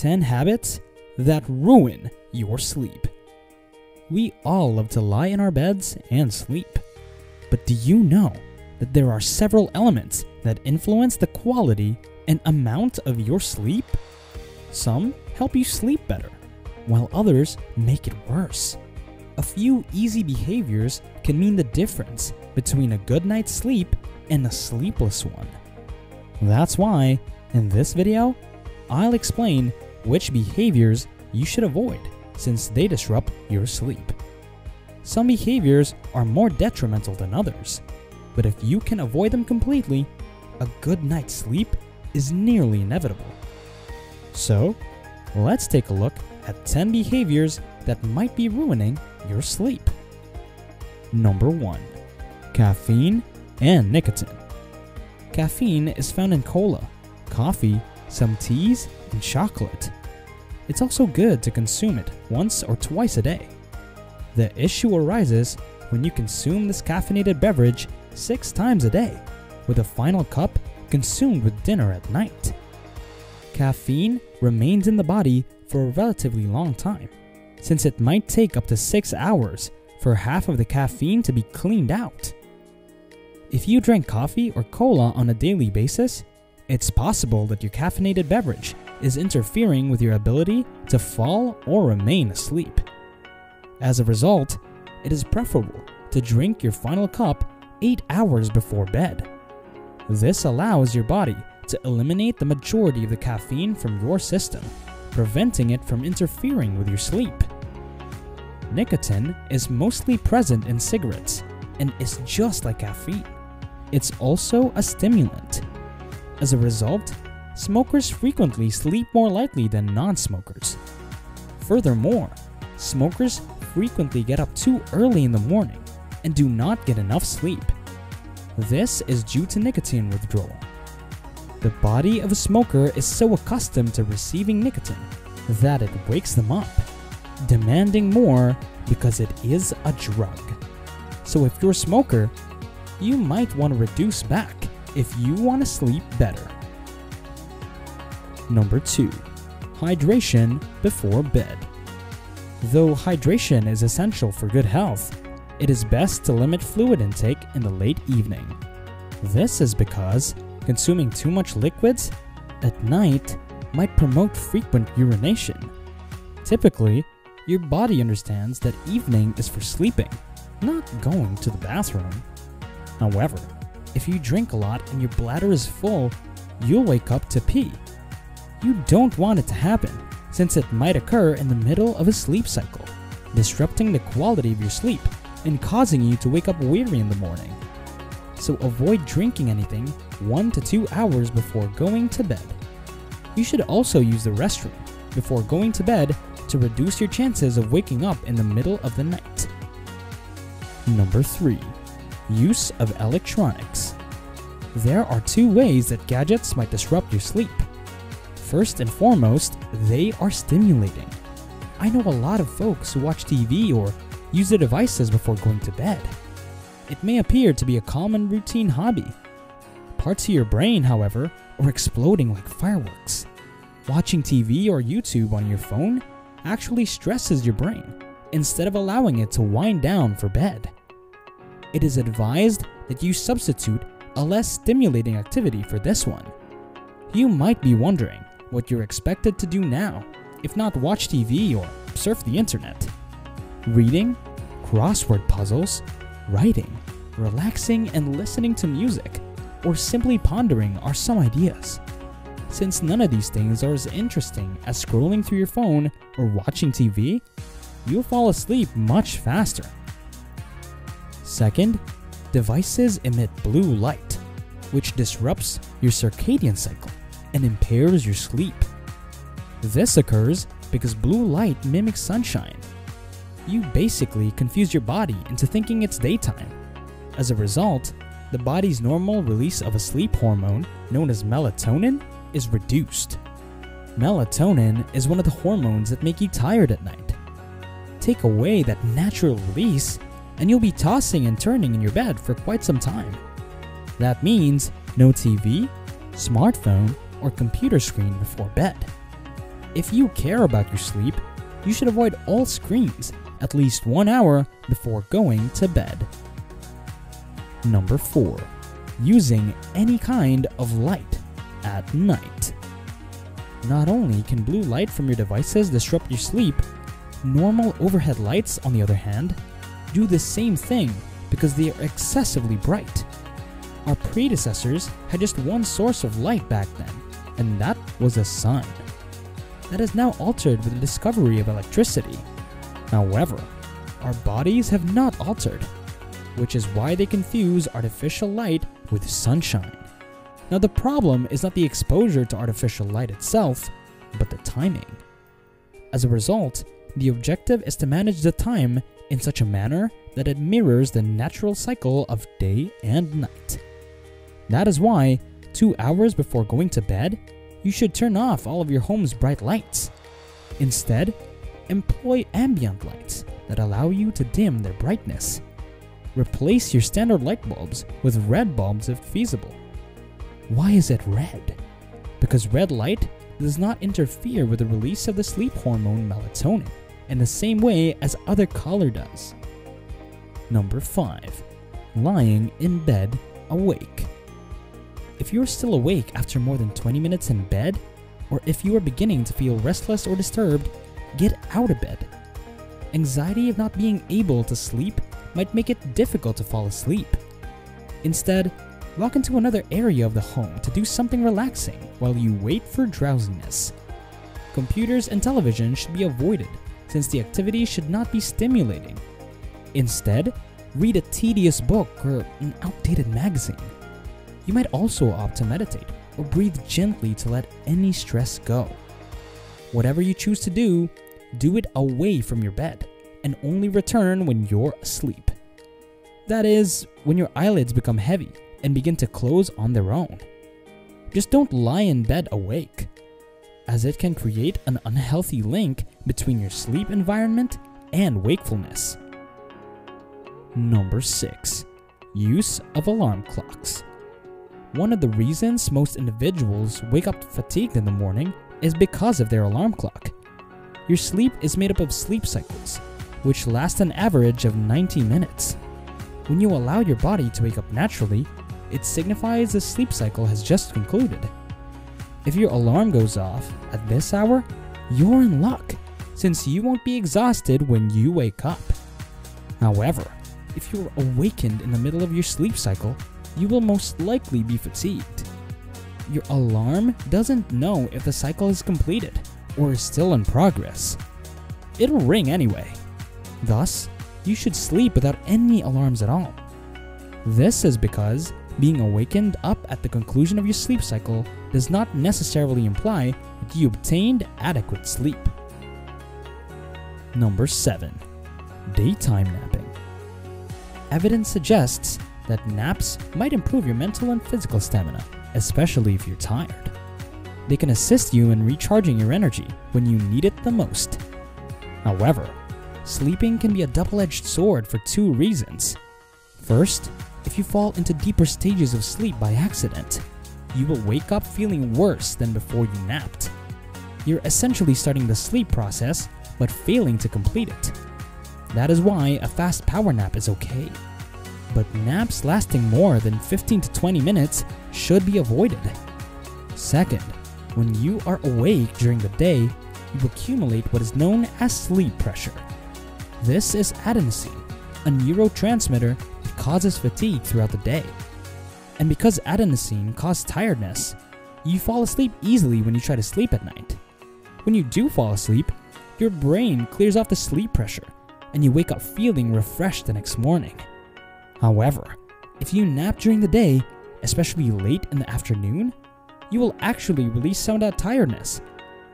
10 habits that ruin your sleep. We all love to lie in our beds and sleep. But do you know that there are several elements that influence the quality and amount of your sleep? Some help you sleep better, while others make it worse. A few easy behaviors can mean the difference between a good night's sleep and a sleepless one. That's why, in this video, I'll explain which behaviors you should avoid since they disrupt your sleep. Some behaviors are more detrimental than others, but if you can avoid them completely, a good night's sleep is nearly inevitable. So, let's take a look at 10 behaviors that might be ruining your sleep. Number 1. Caffeine and nicotine. Caffeine is found in cola, coffee, some teas, and chocolate. It's also good to consume it once or twice a day. The issue arises when you consume this caffeinated beverage 6 times a day, with a final cup consumed with dinner at night. Caffeine remains in the body for a relatively long time, since it might take up to 6 hours for half of the caffeine to be cleaned out. If you drink coffee or cola on a daily basis, it's possible that your caffeinated beverage is interfering with your ability to fall or remain asleep. As a result, it is preferable to drink your final cup 8 hours before bed. This allows your body to eliminate the majority of the caffeine from your system, preventing it from interfering with your sleep. Nicotine is mostly present in cigarettes and is just like caffeine. It's also a stimulant. As a result, smokers frequently sleep more lightly than non-smokers. Furthermore, smokers frequently get up too early in the morning and do not get enough sleep. This is due to nicotine withdrawal. The body of a smoker is so accustomed to receiving nicotine that it wakes them up, demanding more because it is a drug. So if you're a smoker, you might want to reduce back if you want to sleep better. Number 2. Hydration before bed. Though hydration is essential for good health, it is best to limit fluid intake in the late evening. This is because consuming too much liquids at night might promote frequent urination. Typically, your body understands that evening is for sleeping, not going to the bathroom. However, if you drink a lot and your bladder is full, you'll wake up to pee. You don't want it to happen, since it might occur in the middle of a sleep cycle, disrupting the quality of your sleep and causing you to wake up weary in the morning. So avoid drinking anything 1 to 2 hours before going to bed. You should also use the restroom before going to bed to reduce your chances of waking up in the middle of the night. Number 3. Use of electronics. There are 2 ways that gadgets might disrupt your sleep. First and foremost, they are stimulating. I know a lot of folks who watch TV or use their devices before going to bed. It may appear to be a common routine hobby. Parts of your brain, however, are exploding like fireworks. Watching TV or YouTube on your phone actually stresses your brain instead of allowing it to wind down for bed. It is advised that you substitute a less stimulating activity for this one. You might be wondering what you're expected to do now, if not watch TV or surf the internet. Reading, crossword puzzles, writing, relaxing and listening to music, or simply pondering are some ideas. Since none of these things are as interesting as scrolling through your phone or watching TV, you'll fall asleep much faster. Second, devices emit blue light, which disrupts your circadian cycle and impairs your sleep. This occurs because blue light mimics sunshine. You basically confuse your body into thinking it's daytime. As a result, the body's normal release of a sleep hormone, known as melatonin, is reduced. Melatonin is one of the hormones that make you tired at night. Take away that natural release, and you'll be tossing and turning in your bed for quite some time. That means no TV, smartphone, or computer screen before bed. If you care about your sleep, you should avoid all screens at least 1 hour before going to bed. Number 4. Using any kind of light at night. Not only can blue light from your devices disrupt your sleep, normal overhead lights, on the other hand, do the same thing because they are excessively bright. Our predecessors had just one source of light back then, and that was the sun. That is now altered with the discovery of electricity. However, our bodies have not altered, which is why they confuse artificial light with sunshine. Now the problem is not the exposure to artificial light itself, but the timing. As a result, the objective is to manage the time in such a manner that it mirrors the natural cycle of day and night. That is why, 2 hours before going to bed, you should turn off all of your home's bright lights. Instead, employ ambient lights that allow you to dim their brightness. Replace your standard light bulbs with red bulbs if feasible. Why is it red? Because red light does not interfere with the release of the sleep hormone melatonin in the same way as other color does. Number 5. Lying in bed awake. If you're still awake after more than 20 minutes in bed, or if you are beginning to feel restless or disturbed, get out of bed. Anxiety of not being able to sleep might make it difficult to fall asleep. Instead, walk into another area of the home to do something relaxing while you wait for drowsiness. Computers and television should be avoided since the activity should not be stimulating. Instead, read a tedious book or an outdated magazine. You might also opt to meditate or breathe gently to let any stress go. Whatever you choose to do it away from your bed and only return when you're asleep. That is, when your eyelids become heavy and begin to close on their own. Just don't lie in bed awake, as it can create an unhealthy link between your sleep environment and wakefulness. Number 6. Use of alarm clocks. One of the reasons most individuals wake up fatigued in the morning is because of their alarm clock. Your sleep is made up of sleep cycles, which last an average of 90 minutes. When you allow your body to wake up naturally, it signifies the sleep cycle has just concluded. If your alarm goes off at this hour, you're in luck, since you won't be exhausted when you wake up. However, if you're awakened in the middle of your sleep cycle, you will most likely be fatigued. Your alarm doesn't know if the cycle is completed or is still in progress. It'll ring anyway. Thus, you should sleep without any alarms at all. This is because being awakened up at the conclusion of your sleep cycle does not necessarily imply that you obtained adequate sleep. Number 7. Daytime napping. Evidence suggests that naps might improve your mental and physical stamina, especially if you're tired. They can assist you in recharging your energy when you need it the most. However, sleeping can be a double-edged sword for 2 reasons. First, if you fall into deeper stages of sleep by accident, you will wake up feeling worse than before you napped. You're essentially starting the sleep process, but failing to complete it. That is why a fast power nap is okay. But naps lasting more than 15 to 20 minutes should be avoided. Second, when you are awake during the day, you accumulate what is known as sleep pressure. This is adenosine, a neurotransmitter that causes fatigue throughout the day. And because adenosine causes tiredness, you fall asleep easily when you try to sleep at night. When you do fall asleep, your brain clears off the sleep pressure, and you wake up feeling refreshed the next morning. However, if you nap during the day, especially late in the afternoon, you will actually release some of that tiredness,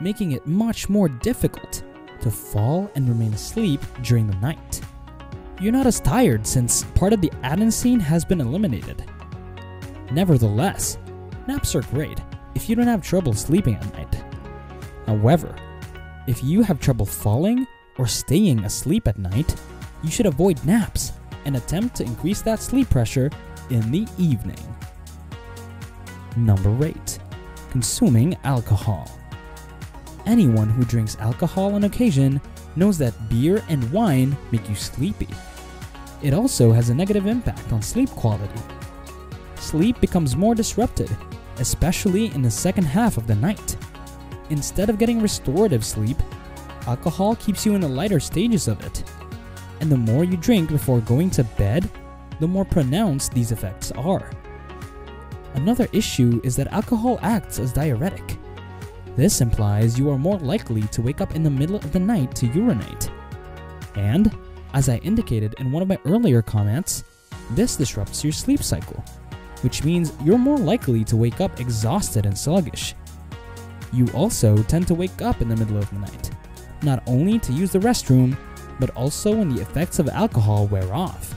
making it much more difficult to fall and remain asleep during the night. You're not as tired since part of the adenosine has been eliminated. Nevertheless, naps are great if you don't have trouble sleeping at night. However, if you have trouble falling or staying asleep at night, you should avoid naps and attempt to increase that sleep pressure in the evening. Number 8. Consuming alcohol. Anyone who drinks alcohol on occasion knows that beer and wine make you sleepy. It also has a negative impact on sleep quality. Sleep becomes more disrupted, especially in the second half of the night. Instead of getting restorative sleep, alcohol keeps you in the lighter stages of it. And the more you drink before going to bed, the more pronounced these effects are. Another issue is that alcohol acts as diuretic. This implies you are more likely to wake up in the middle of the night to urinate. And, as I indicated in one of my earlier comments, this disrupts your sleep cycle, which means you're more likely to wake up exhausted and sluggish. You also tend to wake up in the middle of the night, not only to use the restroom, but also when the effects of alcohol wear off.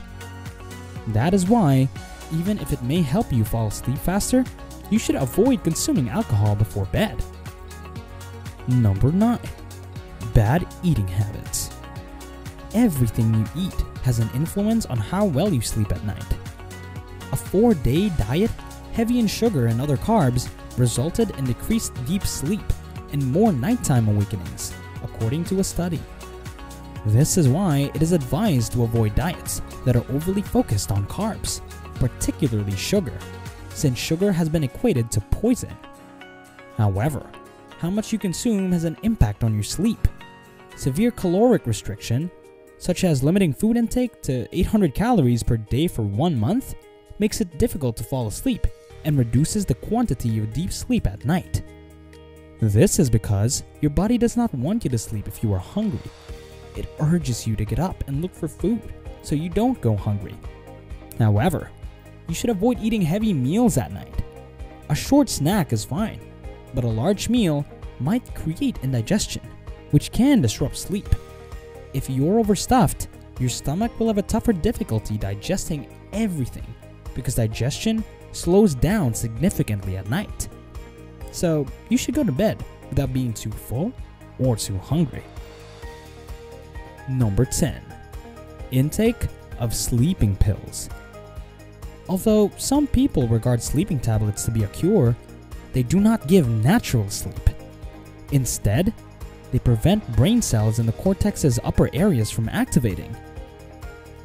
That is why, even if it may help you fall asleep faster, you should avoid consuming alcohol before bed. Number 9. Bad eating habits. Everything you eat has an influence on how well you sleep at night. A 4-day diet heavy in sugar and other carbs resulted in decreased deep sleep and more nighttime awakenings, according to a study. This is why it is advised to avoid diets that are overly focused on carbs, particularly sugar, since sugar has been equated to poison. However, how much you consume has an impact on your sleep. Severe caloric restriction, such as limiting food intake to 800 calories per day for 1 month, makes it difficult to fall asleep and reduces the quantity of deep sleep at night. This is because your body does not want you to sleep if you are hungry. It urges you to get up and look for food so you don't go hungry. However, you should avoid eating heavy meals at night. A short snack is fine, but a large meal might create indigestion, which can disrupt sleep. If you're overstuffed, your stomach will have a tougher difficulty digesting everything because digestion slows down significantly at night. So you should go to bed without being too full or too hungry. Number 10. Intake of sleeping pills. Although some people regard sleeping tablets to be a cure, they do not give natural sleep. Instead, they prevent brain cells in the cortex's upper areas from activating.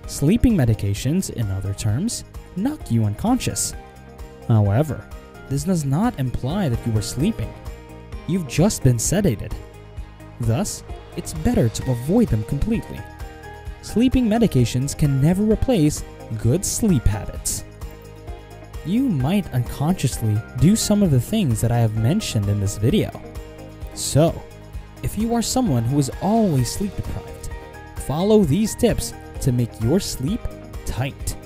Sleeping medications, in other terms, knock you unconscious. However, this does not imply that you were sleeping. You've just been sedated. Thus, it's better to avoid them completely. Sleeping medications can never replace good sleep habits. You might unconsciously do some of the things that I have mentioned in this video. So, if you are someone who is always sleep deprived, follow these tips to make your sleep tight.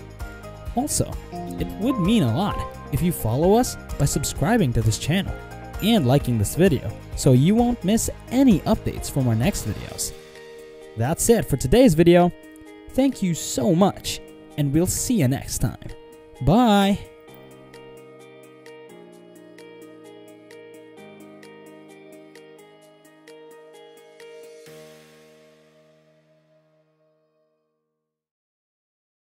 Also, it would mean a lot if you follow us by subscribing to this channel and liking this video so you won't miss any updates from our next videos. That's it for today's video. Thank you so much, and we'll see you next time. Bye!